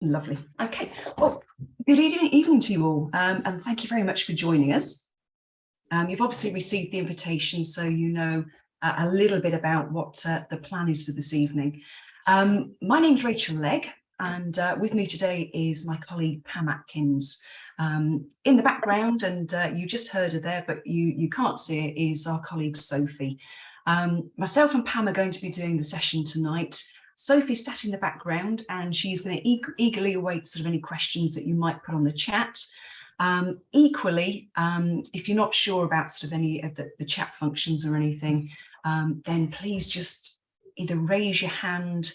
Lovely. Okay. Well, good evening to you all, and thank you very much for joining us. You've obviously received the invitation, so you know a little bit about what the plan is for this evening. My name's Rachel Legg, and with me today is my colleague Pam Atkins. In the background, and you just heard her there, but you can't see it, is our colleague Sophie. Myself and Pam are going to be doing the session tonight. Sophie's sat in the background and she's going to eagerly await sort of any questions that you might put on the chat. Equally, if you're not sure about sort of any of the chat functions or anything, then please just either raise your hand,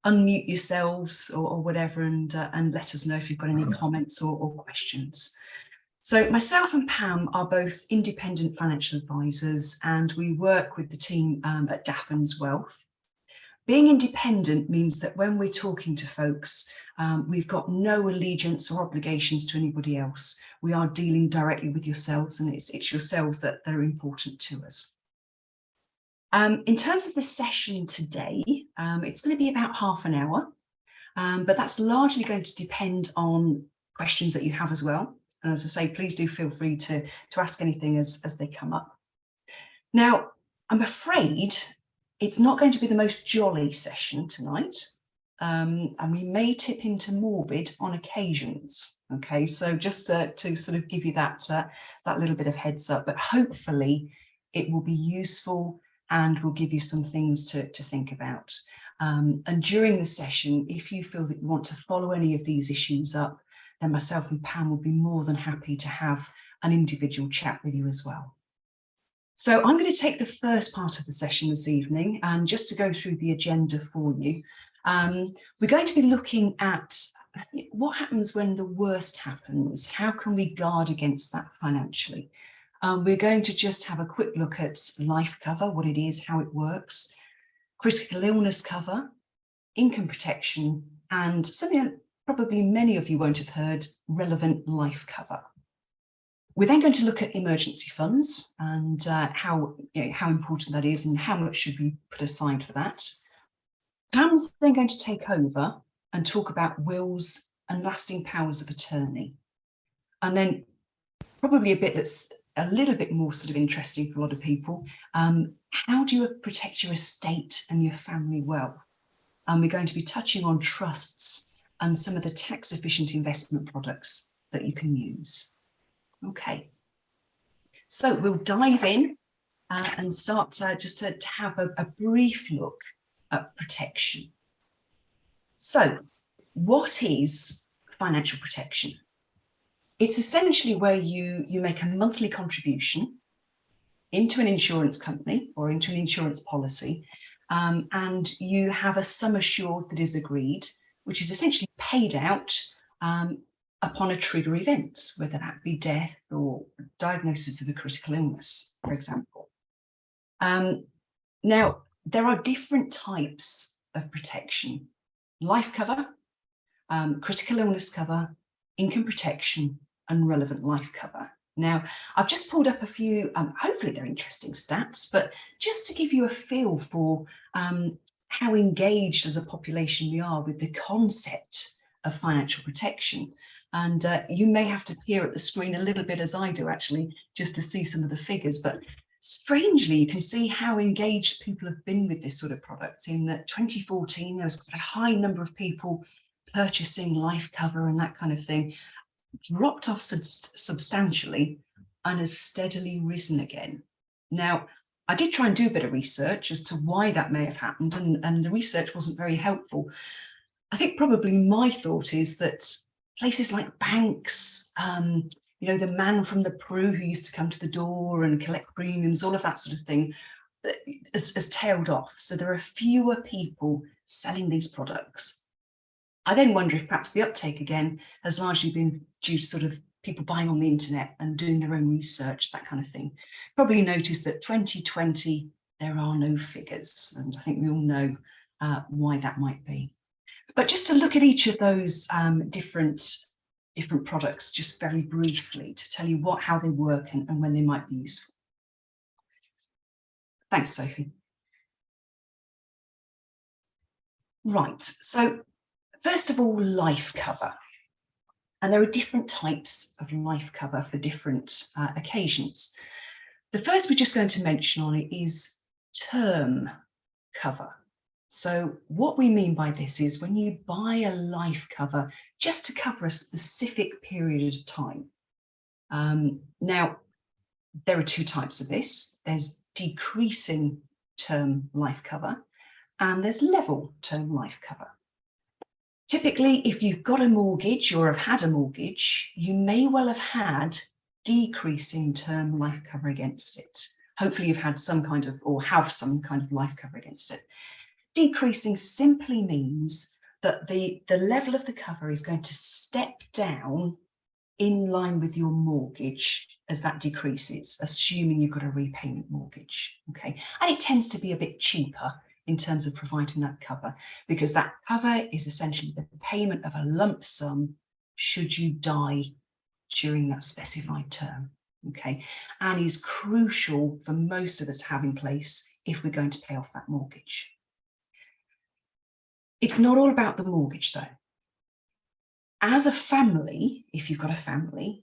unmute yourselves or whatever, and let us know if you've got any comments or questions. So myself and Pam are both independent financial advisors, and we work with the team at Dathans Wealth. Being independent means that when we're talking to folks, we've got no allegiance or obligations to anybody else. We are dealing directly with yourselves, and it's yourselves that are important to us. In terms of the session today, it's going to be about half an hour, but that's largely going to depend on questions that you have as well. And as I say, please do feel free to ask anything as they come up. Now, I'm afraid it's not going to be the most jolly session tonight, and we may tip into morbid on occasions. Okay, so just to sort of give you that little bit of heads up, but hopefully it will be useful and will give you some things to think about. And during the session, if you feel that you want to follow any of these issues up, then myself and Pam will be more than happy to have an individual chat with you as well. So I'm going to take the first part of the session this evening, and just to go through the agenda for you, we're going to be looking at what happens when the worst happens. How can we guard against that financially? We're going to just have a quick look at life cover, what it is, how it works, critical illness cover, income protection, and something that probably many of you won't have heard, relevant life cover. We're then going to look at emergency funds and how important that is and how much should we put aside for that. Pam's then going to take over and talk about wills and lasting powers of attorney. And then probably a bit that's a little bit more sort of interesting for a lot of people. How do you protect your estate and your family wealth? And we're going to be touching on trusts and some of the tax efficient investment products that you can use. Okay, so we'll dive in and start just to have a brief look at protection. So what is financial protection? It's essentially where you make a monthly contribution into an insurance company or into an insurance policy, and you have a sum assured that is agreed, which is essentially paid out upon a trigger event, whether that be death or diagnosis of a critical illness, for example. Now, there are different types of protection: life cover, critical illness cover, income protection, and relevant life cover. Now, I've just pulled up a few, hopefully they're interesting stats, but just to give you a feel for how engaged as a population we are with the concept of financial protection. And you may have to peer at the screen a little bit, as I do actually, just to see some of the figures. But strangely, you can see how engaged people have been with this sort of product. In 2014, there was quite a high number of people purchasing life cover and that kind of thing. Dropped off substantially and has steadily risen again. Now, I did try and do a bit of research as to why that may have happened, and the research wasn't very helpful. I think probably my thought is that places like banks, you know, the man from the Peru who used to come to the door and collect premiums, all of that sort of thing, has tailed off. So there are fewer people selling these products. I then wonder if perhaps the uptake again has largely been due to sort of people buying on the internet and doing their own research, that kind of thing. Probably noticed that 2020, there are no figures, and I think we all know why that might be. But just to look at each of those different products, just very briefly, to tell you how they work and when they might be useful. Thanks, Sophie. Right, so First of all, life cover. And there are different types of life cover for different occasions. The first we're just going to mention on it is term cover. So what we mean by this is when you buy a life cover just to cover a specific period of time. Now, there are two types of this. There's decreasing term life cover and there's level term life cover. Typically, if you've got a mortgage or have had a mortgage, you may well have had decreasing term life cover against it. Hopefully you've had some kind of, or have some kind of life cover against it. Decreasing simply means that the level of the cover is going to step down in line with your mortgage as that decreases, assuming you've got a repayment mortgage, okay? And it tends to be a bit cheaper in terms of providing that cover, because that cover is essentially the payment of a lump sum should you die during that specified term, okay? And is crucial for most of us to have in place if we're going to pay off that mortgage. It's not all about the mortgage though. As a family, if you've got a family,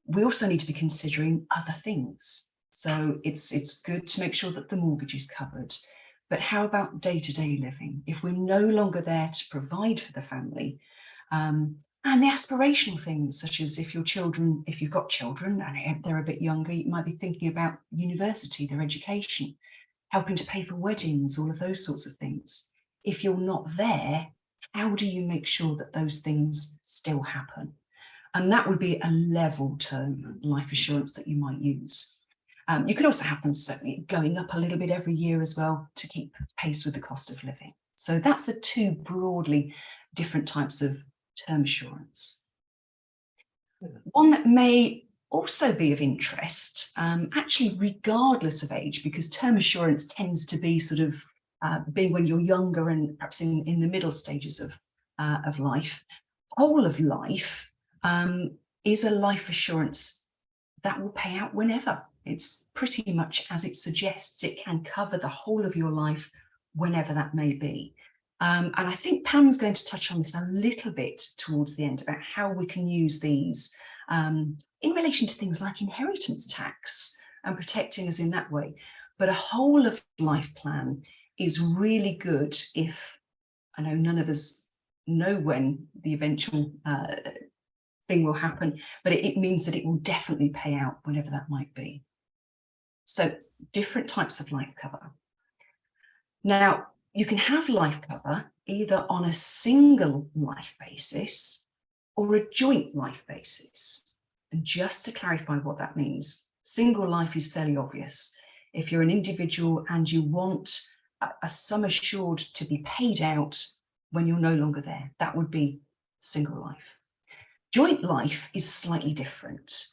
we also need to be considering other things. So it's good to make sure that the mortgage is covered. But how about day-to-day living? If we're no longer there to provide for the family, and the aspirational things, such as if you've got children and they're a bit younger, you might be thinking about university, their education, helping to pay for weddings, all of those sorts of things. If you're not there, how do you make sure that those things still happen? And that would be a level term life assurance that you might use. You can also have them certainly going up a little bit every year as well to keep pace with the cost of living. So that's the two broadly different types of term assurance. One that may also be of interest, actually regardless of age, because term assurance tends to be sort of being when you're younger and perhaps in the middle stages of life. Whole of life is a life assurance that will pay out whenever. It's pretty much as it suggests. It can cover the whole of your life whenever that may be. And I think Pam's going to touch on this a little bit towards the end about how we can use these in relation to things like inheritance tax and protecting us in that way. But a whole of life plan is really good if, I know none of us know when the eventual thing will happen, but it means that it will definitely pay out whenever that might be. So different types of life cover. Now, you can have life cover either on a single life basis or a joint life basis. And just to clarify what that means, single life is fairly obvious. If you're an individual and you want a sum assured to be paid out when you're no longer there, that would be single life. Joint life is slightly different.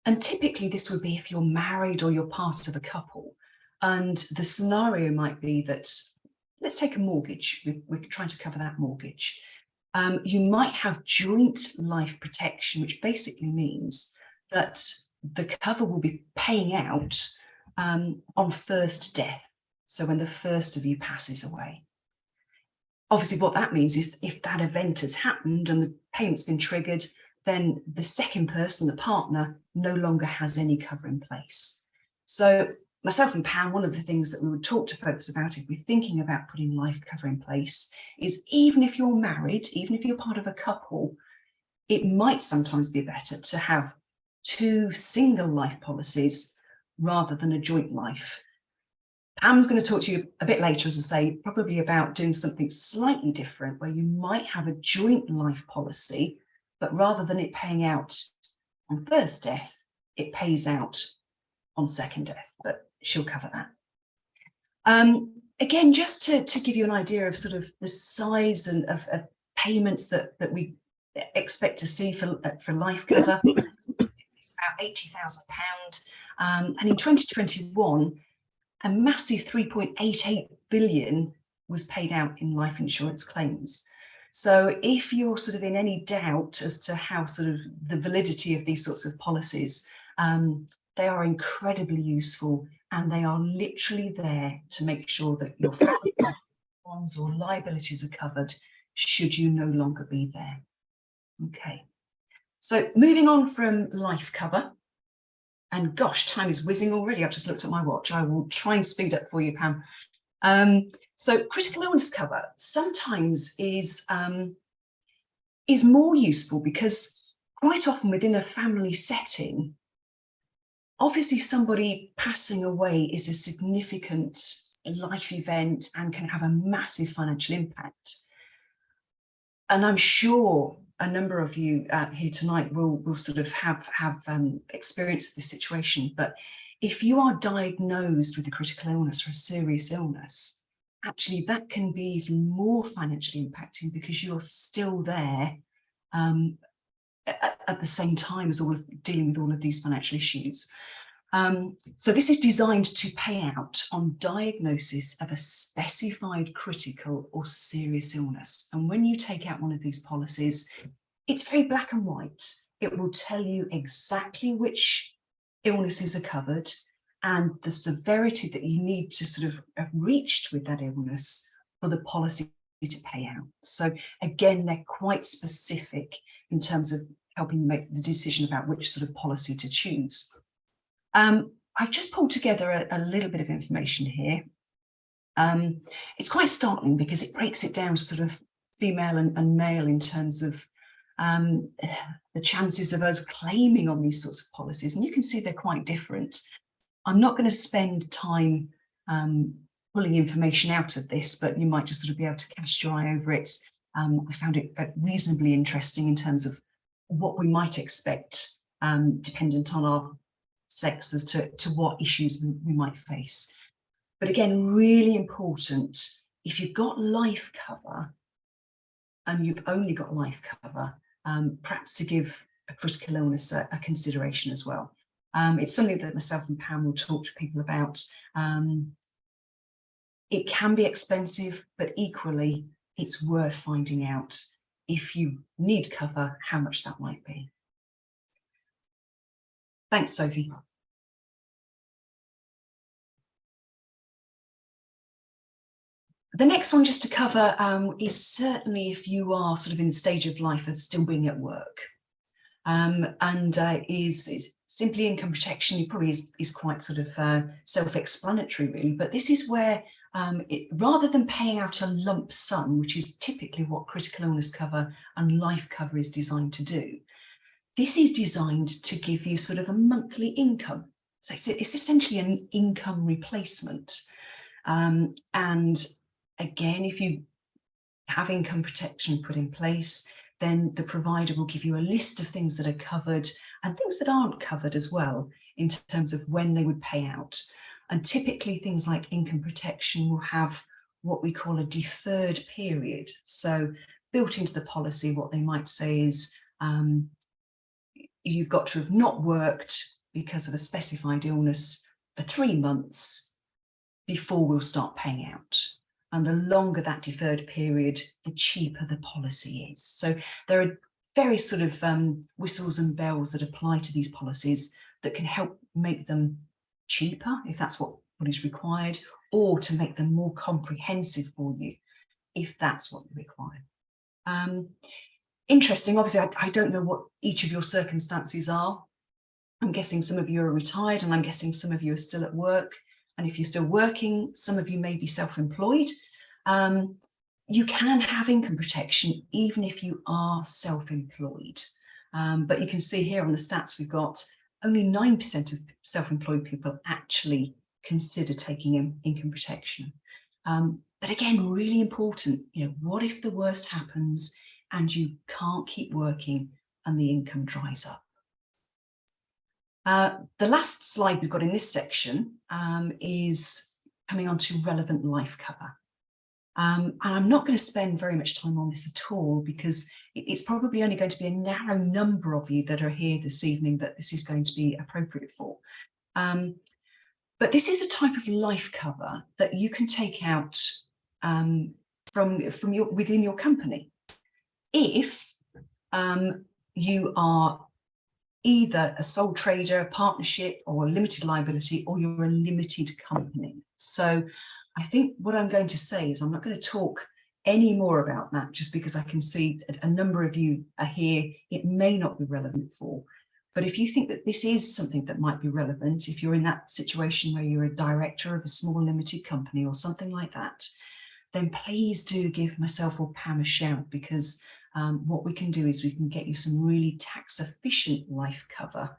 And typically this would be if you're married or you're part of a couple. And the scenario might be that, let's take a mortgage. We're trying to cover that mortgage. You might have joint life protection, which basically means that the cover will be paying out on first death. So when the first of you passes away. Obviously, what that means is if that event has happened and the payment's been triggered, then the second person, the partner, no longer has any cover in place. So myself and Pam, one of the things that we would talk to folks about if we're thinking about putting life cover in place is even if you're married, even if you're part of a couple, it might sometimes be better to have two single life policies rather than a joint life. Pam's going to talk to you a bit later, as I say, probably about doing something slightly different where you might have a joint life policy, but rather than it paying out on first death, it pays out on second death, but she'll cover that. Again, just to give you an idea of sort of the size and of payments that we expect to see for life cover, it's about £80,000. And in 2021, a massive 3.88 billion was paid out in life insurance claims. So if you're sort of in any doubt as to how sort of the validity of these sorts of policies, they are incredibly useful and they are literally there to make sure that your family bonds or liabilities are covered should you no longer be there. Okay, so moving on from life cover, and gosh, time is whizzing already. I've just looked at my watch. I will try and speed up for you, Pam. So critical illness cover sometimes is more useful because quite often within a family setting, obviously somebody passing away is a significant life event and can have a massive financial impact. And I'm sure a number of you here tonight will sort of have experience of this situation. But if you are diagnosed with a critical illness or a serious illness, actually that can be even more financially impacting because you're still there at the same time as all of dealing with all of these financial issues. So this is designed to pay out on diagnosis of a specified critical or serious illness. And when you take out one of these policies, it's very black and white. It will tell you exactly which illnesses are covered and the severity that you need to sort of have reached with that illness for the policy to pay out. So again, they're quite specific in terms of helping you make the decision about which sort of policy to choose. I've just pulled together a little bit of information here. It's quite startling because it breaks it down to sort of female and male in terms of the chances of us claiming on these sorts of policies. And you can see they're quite different. I'm not going to spend time pulling information out of this, but you might just sort of be able to cast your eye over it. I found it reasonably interesting in terms of what we might expect, dependent on our sex, as to what issues we might face. But again, really important, if you've got life cover and you've only got life cover, perhaps to give a critical illness a consideration as well. It's something that myself and Pam will talk to people about. It can be expensive, but equally it's worth finding out, if you need cover, how much that might be. Thanks, Sophie. The next one just to cover is certainly if you are sort of in the stage of life of still being at work, is simply income protection. It probably is quite sort of self-explanatory really, but this is where rather than paying out a lump sum, which is typically what critical illness cover and life cover is designed to do, this is designed to give you sort of a monthly income. So it's essentially an income replacement. And again, if you have income protection put in place, then the provider will give you a list of things that are covered and things that aren't covered as well in terms of when they would pay out. And typically things like income protection will have what we call a deferred period. So built into the policy, what they might say is, you've got to have not worked because of a specified illness for 3 months before we'll start paying out. And the longer that deferred period, the cheaper the policy is. So there are various sort of whistles and bells that apply to these policies that can help make them cheaper, if that's what is required, or to make them more comprehensive for you, if that's what you require. Interesting, obviously, I don't know what each of your circumstances are. I'm guessing some of you are retired, and I'm guessing some of you are still at work. And if you're still working, some of you may be self-employed. You can have income protection even if you are self-employed. But you can see here on the stats we've got, only 9% of self-employed people actually consider taking income protection. But again, really important, what if the worst happens and you can't keep working and the income dries up? The last slide we've got in this section is coming on to relevant life cover. And I'm not going to spend very much time on this at all, because it's probably only going to be a narrow number of you that are here this evening that this is going to be appropriate for. But this is a type of life cover that you can take out within your company. If you are either a sole trader, a partnership, or a limited liability, or you're a limited company. So I think what I'm going to say is I'm not going to talk any more about that, just because I can see a number of you are here it may not be relevant for. But if you think that this is something that might be relevant, if you're in that situation where you're a director of a small limited company or something like that, then please do give myself or Pam a shout, because what we can do is we can get you some really tax efficient life cover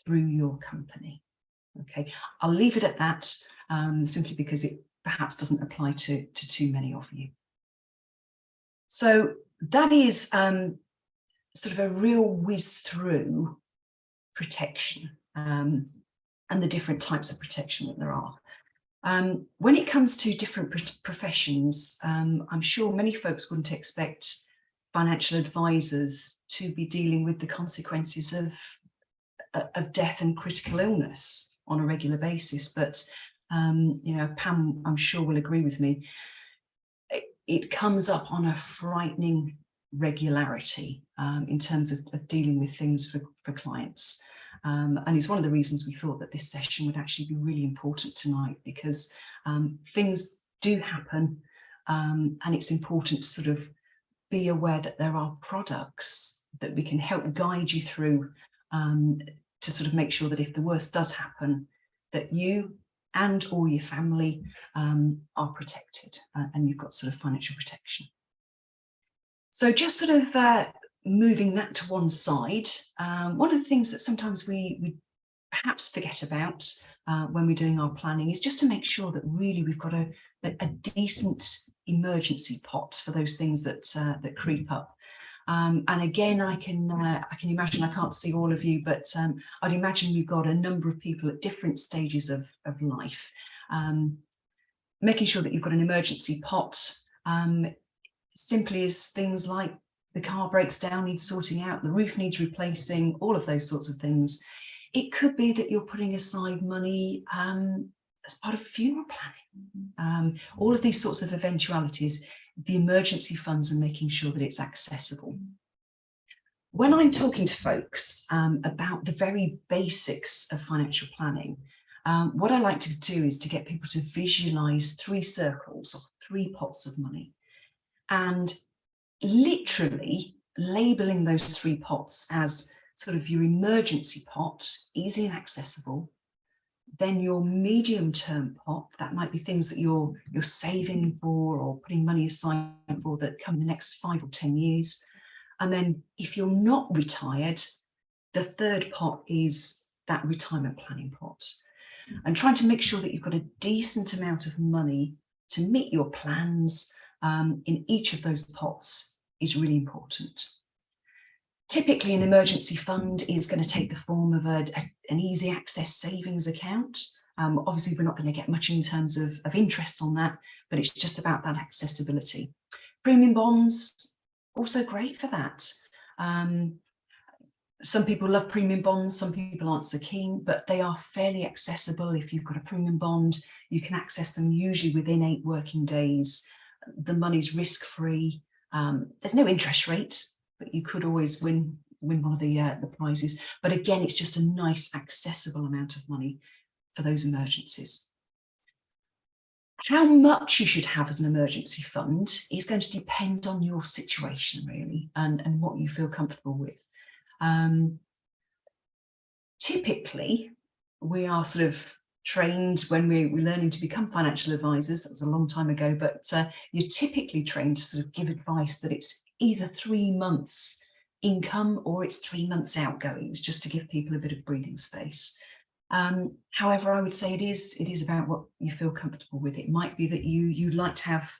through your company. Okay, I'll leave it at that, simply because it perhaps doesn't apply to too many of you. So that is sort of a real whiz through protection and the different types of protection that there are. When it comes to different professions, I'm sure many folks wouldn't expect financial advisors to be dealing with the consequences of death and critical illness on a regular basis. But, you know, Pam, I'm sure will agree with me, it comes up on a frightening regularity in terms of dealing with things for clients. And it's one of the reasons we thought that this session would actually be really important tonight, because things do happen, and it's important to sort of be aware that there are products that we can help guide you through to sort of make sure that if the worst does happen, that you and or your family are protected and you've got sort of financial protection. So just sort of moving that to one side, one of the things that sometimes we perhaps forget about when we're doing our planning is just to make sure that really we've got a decent emergency pot for those things that that creep up. And again, I can imagine, I can't see all of you, but I'd imagine you've got a number of people at different stages of life. Making sure that you've got an emergency pot simply is things like the car breaks down, needs sorting out, the roof needs replacing, all of those sorts of things. It could be that you're putting aside money as part of funeral planning. All of these sorts of eventualities, the emergency funds, and making sure that it's accessible. When I'm talking to folks about the very basics of financial planning, what I like to do is to get people to visualize 3 circles or 3 pots of money, and literally labeling those 3 pots as sort of your emergency pot, easy and accessible. Then your medium-term pot, that might be things that you're saving for or putting money aside for that come in the next 5 or 10 years. And then if you're not retired, the 3rd pot is that retirement planning pot. And trying to make sure that you've got a decent amount of money to meet your plans in each of those pots is really important. Typically, an emergency fund is going to take the form of an easy access savings account. Obviously, we're not going to get much in terms of interest on that, but it's just about that accessibility. Premium bonds, also great for that. Some people love premium bonds, some people aren't so keen, but they are fairly accessible. If you've got a premium bond, you can access them usually within 8 working days. The money's risk-free. There's no interest rate, but you could always win one of the prizes. But again, it's just a nice accessible amount of money for those emergencies. How much you should have as an emergency fund is going to depend on your situation, really, and what you feel comfortable with. Typically, we are sort of trained when we're learning to become financial advisors. That was a long time ago, but you're typically trained to sort of give advice that it's either 3 months income or it's 3 months outgoings, just to give people a bit of breathing space. However, I would say it is about what you feel comfortable with. It might be that you'd like to have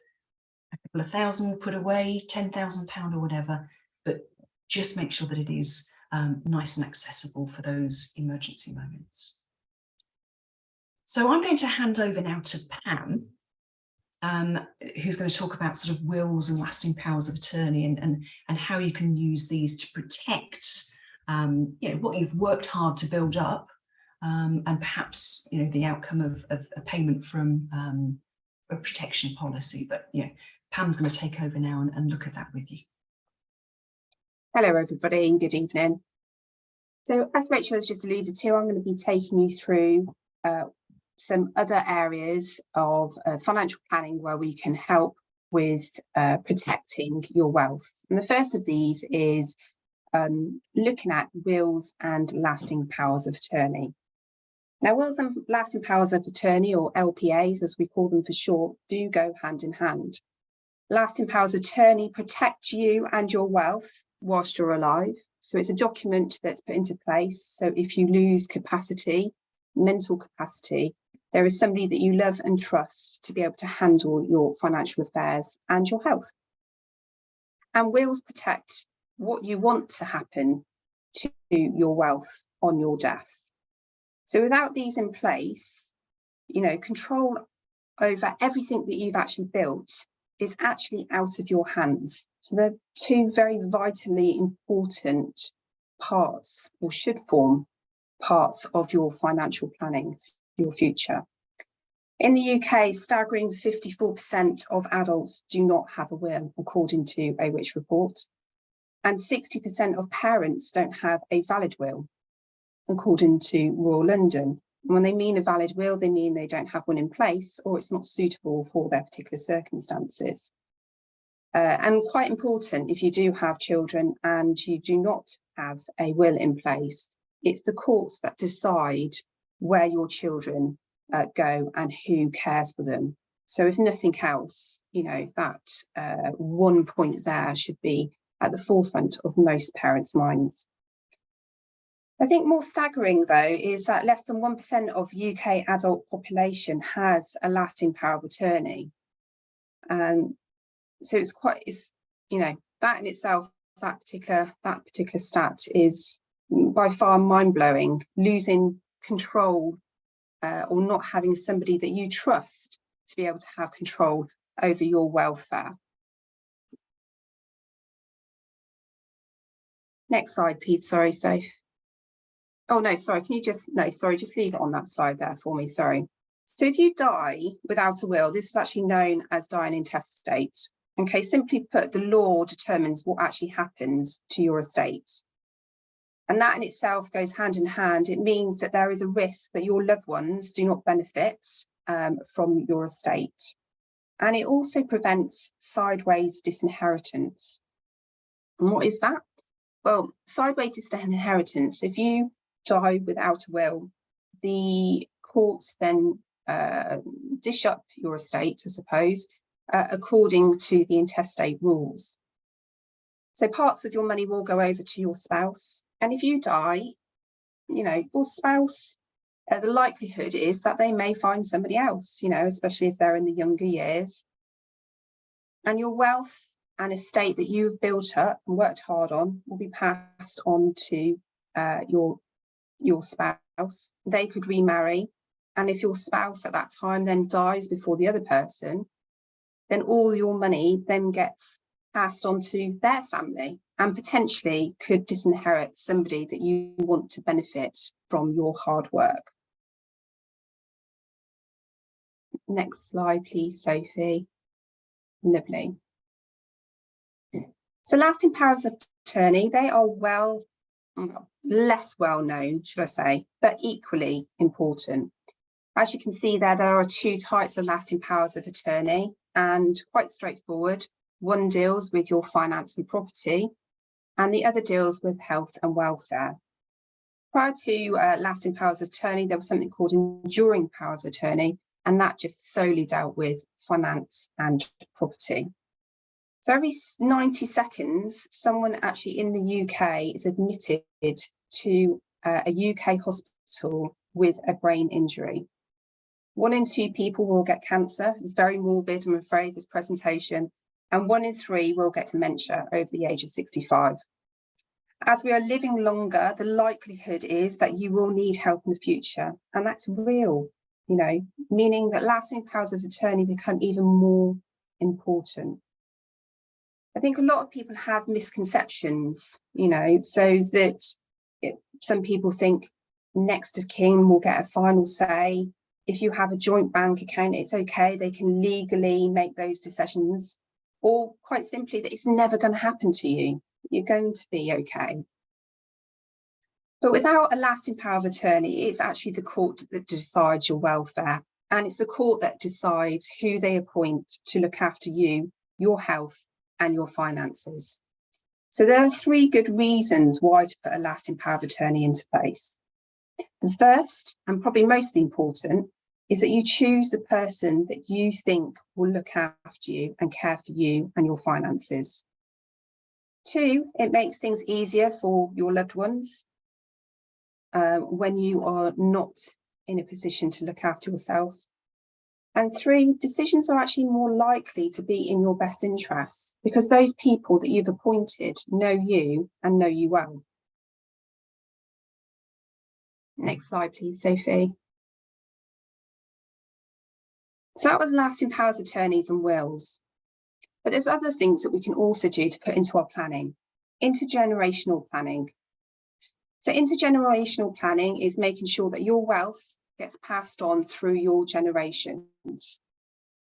a couple of thousand put away, £10,000 or whatever, but just make sure that it is nice and accessible for those emergency moments. So I'm going to hand over now to Pam, who's going to talk about sort of wills and lasting powers of attorney and how you can use these to protect you know, what you've worked hard to build up, and perhaps, you know, the outcome of a payment from a protection policy. But, you know, Pam's going to take over now and look at that with you. Hello everybody and good evening. So as Rachel has just alluded to, I'm going to be taking you through some other areas of financial planning where we can help with protecting your wealth. And the first of these is looking at wills and lasting powers of attorney. Now, wills and lasting powers of attorney, or LPAs as we call them for short, do go hand in hand. Lasting powers of attorney protect you and your wealth whilst you're alive. So it's a document that's put into place. So if you lose capacity, mental capacity, there is somebody that you love and trust to be able to handle your financial affairs and your health. And wills protect what you want to happen to your wealth on your death. So without these in place, control over everything that you've actually built is actually out of your hands. So they're two very vitally important parts, or should form parts of your financial planning for your future. In the UK, staggering 54% of adults do not have a will, according to a Which report, and 60% of parents don't have a valid will, according to Royal London. And when they mean a valid will, they mean they don't have one in place, or it's not suitable for their particular circumstances. And quite important, if you do have children and you do not have a will in place, it's the courts that decide where your children go and who cares for them. So if nothing else, that one point there should be at the forefront of most parents' minds. I think more staggering, though, is that less than 1% of UK adult population has a lasting power of attorney. And so that in itself, that particular stat is by far mind-blowing. Losing control or not having somebody that you trust to be able to have control over your welfare. Next slide, please. Sorry, Soph. Oh, no, sorry, just leave it on that slide there for me, sorry. So if you die without a will, this is actually known as dying intestate. Okay, simply put, the law determines what actually happens to your estate. And that in itself goes hand in hand. It means that there is a risk that your loved ones do not benefit from your estate. And it also prevents sideways disinheritance. And what is that? Well, sideways disinheritance, if you die without a will, the courts then dish up your estate, I suppose, according to the intestate rules. So parts of your money will go over to your spouse. And if you die, your spouse, the likelihood is that they may find somebody else, especially if they're in the younger years. And your wealth and estate that you've built up and worked hard on will be passed on to your spouse. They could remarry. And if your spouse at that time then dies before the other person, then all your money then gets passed on to their family and potentially could disinherit somebody that you want to benefit from your hard work. Next slide, please, Sophie. Lovely. So lasting powers of attorney, they are less well known, should I say, but equally important. As you can see there are two types of lasting powers of attorney, and quite straightforward. One deals with your finance and property, and the other deals with health and welfare. Prior to lasting powers of attorney, there was something called enduring power of attorney, and that just solely dealt with finance and property. So every 90 seconds, someone actually in the UK is admitted to a UK hospital with a brain injury. 1 in 2 people will get cancer. It's very morbid, I'm afraid, this presentation. And 1 in 3 will get dementia over the age of 65. As we are living longer, the likelihood is that you will need help in the future. And that's real, meaning that lasting powers of attorney become even more important. I think a lot of people have misconceptions, so that some people think next of kin will get a final say. If you have a joint bank account, it's okay, they can legally make those decisions, or quite simply that it's never going to happen to you. You're going to be okay. But without a lasting power of attorney, it's actually the court that decides your welfare. And it's the court that decides who they appoint to look after you, your health and your finances. So there are 3 good reasons why to put a lasting power of attorney into place. The first, and probably most important, is that you choose the person that you think will look after you and care for you and your finances. 2, it makes things easier for your loved ones when you are not in a position to look after yourself. And 3, decisions are actually more likely to be in your best interests because those people that you've appointed know you and know you well. Next slide, please, Sophie. So that was lasting powers of attorneys and wills. But there's other things that we can also do to put into our planning. Intergenerational planning. So intergenerational planning is making sure that your wealth gets passed on through your generations.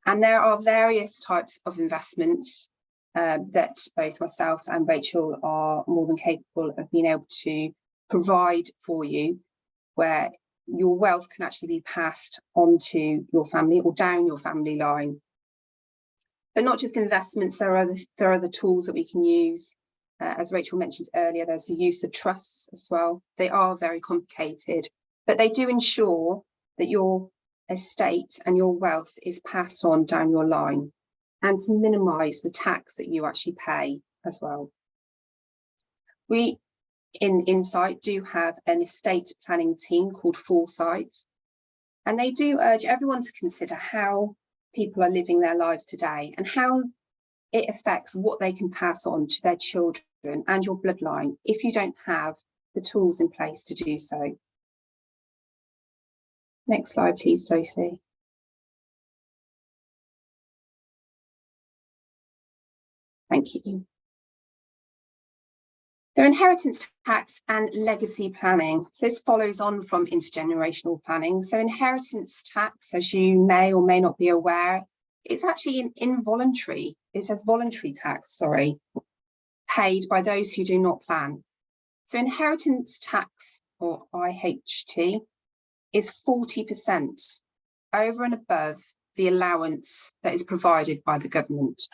And there are various types of investments that both myself and Rachel are more than capable of being able to provide for you, where your wealth can actually be passed on to your family or down your family line. But not just investments, there are other tools that we can use. As Rachel mentioned earlier, there's the use of trusts as well. They are very complicated, but they do ensure that your estate and your wealth is passed on down your line and to minimise the tax that you actually pay as well. We in Insight do have an estate planning team called Foresight, and they do urge everyone to consider how people are living their lives today and how it affects what they can pass on to their children and your bloodline if you don't have the tools in place to do so. Next slide, please, Sophie. Thank you. So inheritance tax and legacy planning. So this follows on from intergenerational planning. So inheritance tax, as you may or may not be aware, it's actually involuntary. It's a voluntary tax, paid by those who do not plan. So inheritance tax, or IHT, is 40% over and above the allowance that is provided by the government.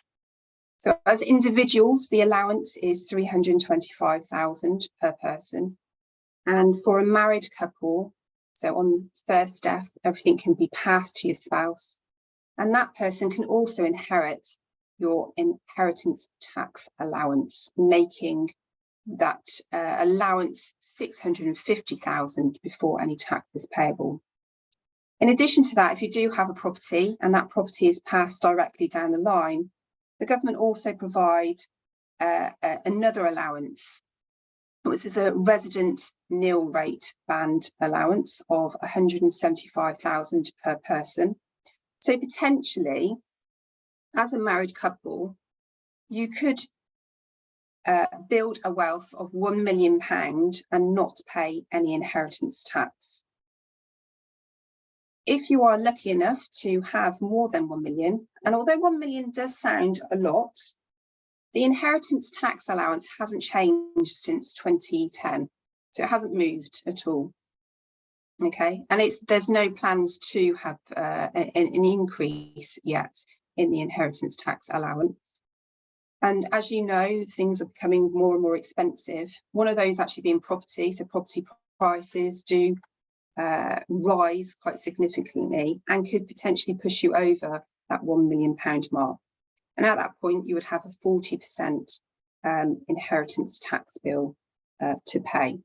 So as individuals, the allowance is $325,000 per person. And for a married couple, so on first death, everything can be passed to your spouse. And that person can also inherit your inheritance tax allowance, making that allowance $650,000 before any tax is payable. In addition to that, if you do have a property and that property is passed directly down the line, the government also provide another allowance, which is a resident nil rate band allowance of $175,000 per person. So potentially, as a married couple, you could build a wealth of £1 million and not pay any inheritance tax. If you are lucky enough to have more than 1 million, and although 1 million does sound a lot, the inheritance tax allowance hasn't changed since 2010. So it hasn't moved at all. Okay, and there's no plans to have an increase yet in the inheritance tax allowance. And as you know, things are becoming more and more expensive. One of those actually being property. So property prices do rise quite significantly and could potentially push you over that £1 million mark. And at that point, you would have a 40% inheritance tax bill to pay.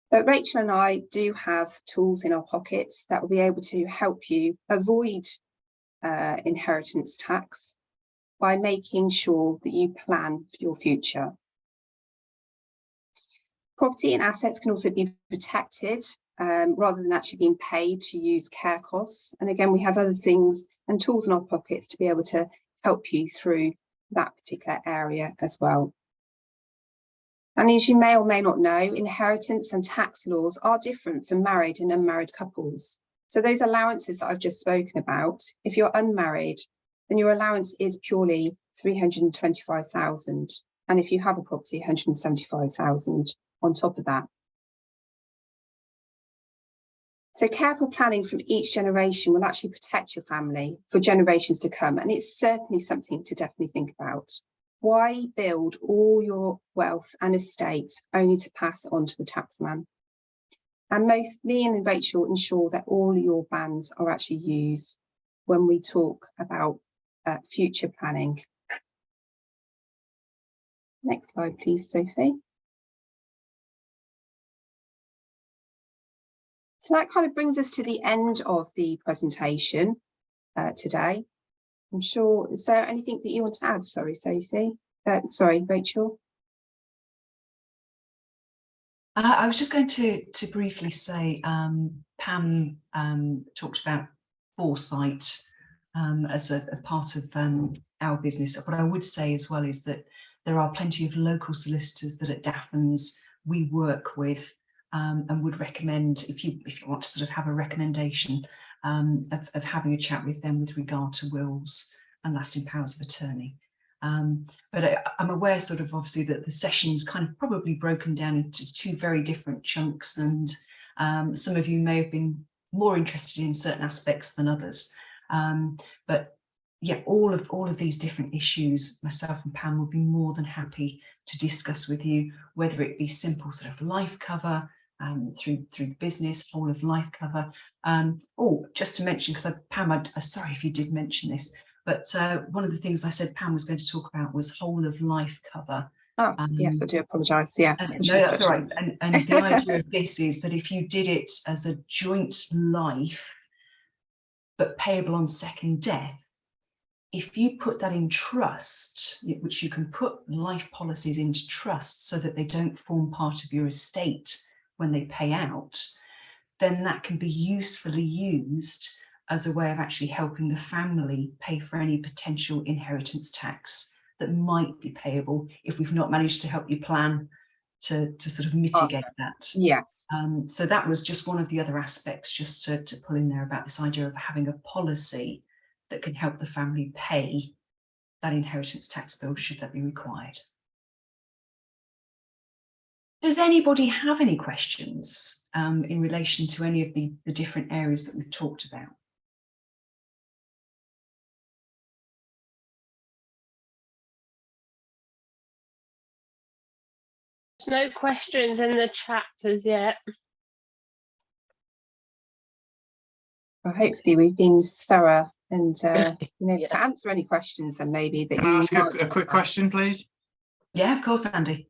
But Rachel and I do have tools in our pockets that will be able to help you avoid inheritance tax by making sure that you plan for your future. Property and assets can also be protected rather than actually being paid to use care costs. And again, we have other things and tools in our pockets to be able to help you through that particular area as well. And as you may or may not know, inheritance and tax laws are different for married and unmarried couples. So those allowances that I've just spoken about, if you're unmarried, then your allowance is purely $325,000. And if you have a property, 175,000 on top of that. So careful planning from each generation will actually protect your family for generations to come. And it's certainly something to definitely think about. Why build all your wealth and estate only to pass it on to the taxman? And me and Rachel ensure that all your bands are actually used when we talk about future planning. Next slide, please, Sophie. So that kind of brings us to the end of the presentation today. I'm sure, is there anything that you want to add? Sorry, Sophie. Sorry, Rachel. I was just going to briefly say, Pam talked about foresight as a part of our business. What I would say as well is that there are plenty of local solicitors that at Daffins we work with and would recommend, if you want to sort of have a recommendation of having a chat with them with regard to wills and lasting powers of attorney. But I'm aware sort of obviously that the session's kind of probably broken down into two very different chunks, and some of you may have been more interested in certain aspects than others. But yeah, all of these different issues, myself and Pam will be more than happy to discuss with you, whether it be simple sort of life cover through the business, whole of life cover. Just to mention, because Pam, I'm sorry if you did mention this, but one of the things I said Pam was going to talk about was whole of life cover. Oh, yes, I do apologise. Yes. No, that's all right. And the idea of this is that if you did it as a joint life, but payable on second death, if you put that in trust, which you can put life policies into trust so that they don't form part of your estate when they pay out, then that can be usefully used as a way of actually helping the family pay for any potential inheritance tax that might be payable if we've not managed to help you plan to sort of mitigate that. Yes. So that was just one of the other aspects just to pull in there about this idea of having a policy that can help the family pay that inheritance tax bill should that be required. Does anybody have any questions in relation to any of the different areas that we've talked about? No questions in the chat as yet. Well, hopefully we've been thorough and to Yeah. answer any questions and maybe that Can I ask a quick question, please? Yeah, of course, Andy.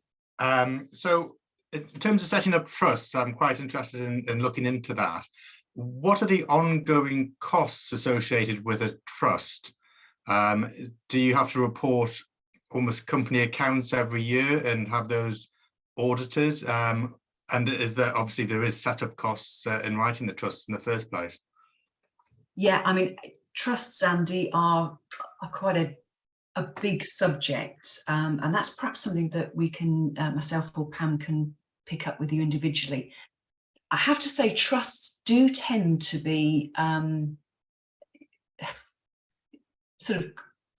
So in terms of setting up trusts, I'm quite interested in looking into that. What are the ongoing costs associated with a trust? Do you have to report almost company accounts every year and have those audited? And is there, obviously there is setup costs in writing the trusts in the first place? Yeah, I mean, trusts, Andy, are quite a big subject, and that's perhaps something that we can, myself or Pam can pick up with you individually. I have to say trusts do tend to be sort of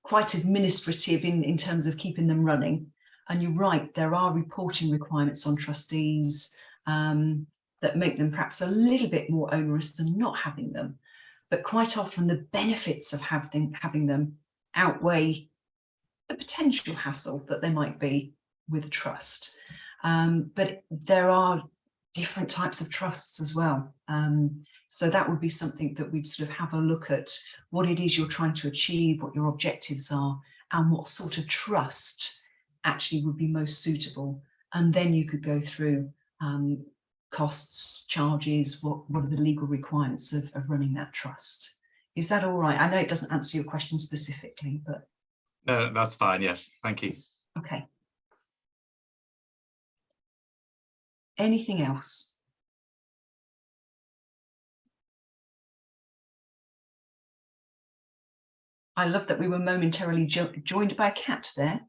quite administrative in terms of keeping them running. And you're right, there are reporting requirements on trustees that make them perhaps a little bit more onerous than not having them. But quite often the benefits of having them outweigh the potential hassle that there might be with a trust. But there are different types of trusts as well. So that would be something that we'd sort of have a look at what it is you're trying to achieve, what your objectives are, and what sort of trust actually would be most suitable. And then you could go through costs, charges, what are the legal requirements of running that trust. Is that all right? I know it doesn't answer your question specifically, but. No, that's fine. Yes, thank you. Okay. Anything else? I love that we were momentarily joined by a cat there.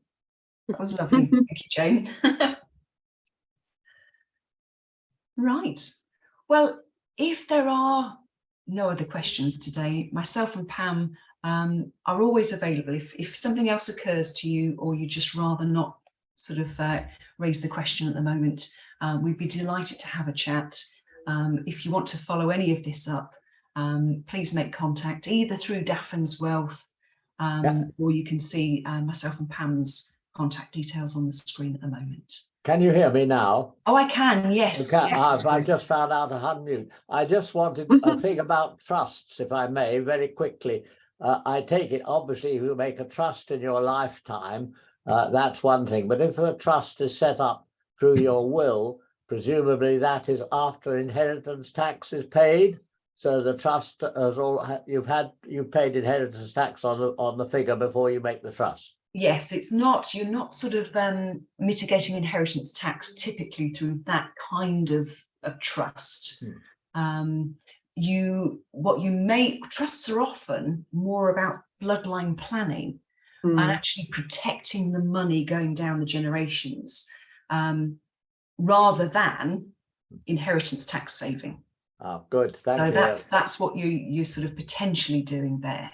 That was lovely. Thank you, Jane. Right. Well, if there are no other questions today, myself and Pam are always available. If something else occurs to you or you just rather not sort of raised the question at the moment, we'd be delighted to have a chat. If you want to follow any of this up, please make contact either through Daffin's Wealth, or you can see myself and Pam's contact details on the screen at the moment. Can you hear me now? Oh, I can, yes. Okay. Yes, I've just found out how to unmute. I just wanted a thing about trusts, if I may, very quickly. I take it, obviously, if you make a trust in your lifetime, that's one thing. But if a trust is set up through your will, presumably that is after inheritance tax is paid. So the trust has all you've paid inheritance tax on the figure before you make the trust. Yes, it's not, you're not sort of mitigating inheritance tax typically through that kind of trust. Trusts are often more about bloodline planning and actually protecting the money going down the generations, rather than inheritance tax saving. Oh, good. Thank you. That's what you're sort of potentially doing there.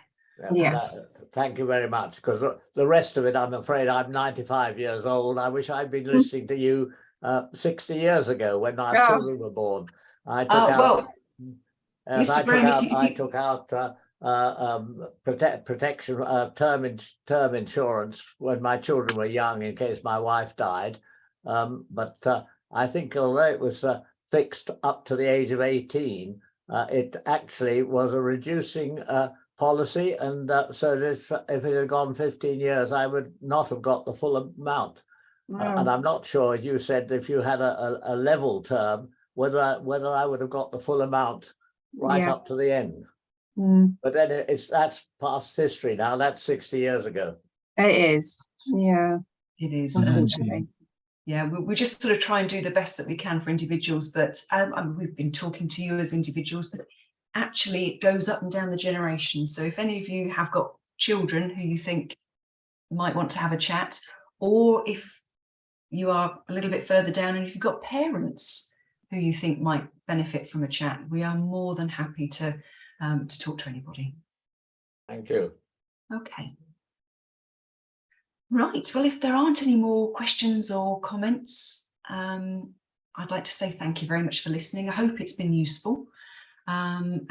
Yes. Thank you very much, because the rest of it, I'm afraid, I'm 95 years old. I wish I'd been listening to you 60 years ago when our children were born. I took out protection term insurance when my children were young in case my wife died. But I think although it was fixed up to the age of 18, it actually was a reducing policy, and so if it had gone 15 years, I would not have got the full amount. And I'm not sure, you said if you had a level term, whether I would have got the full amount right up to the end. But then that's past history now. That's 60 years ago. It is. Yeah. It is. Unfortunately. Yeah, we just sort of try and do the best that we can for individuals, but we've been talking to you as individuals, but actually it goes up and down the generations. So if any of you have got children who you think might want to have a chat, or if you are a little bit further down and if you've got parents who you think might benefit from a chat, we are more than happy to talk to anybody. Thank you. Okay. Right, well, if there aren't any more questions or comments, I'd like to say thank you very much for listening. I hope it's been useful. And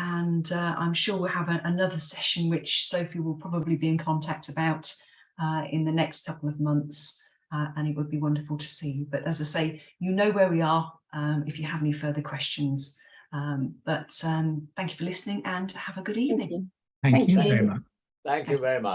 I'm sure we'll have another session which Sophie will probably be in contact about in the next couple of months, and it would be wonderful to see you. But as I say, you know where we are if you have any further questions. Thank you for listening and have a good evening. Thank you very much. Thank you very much.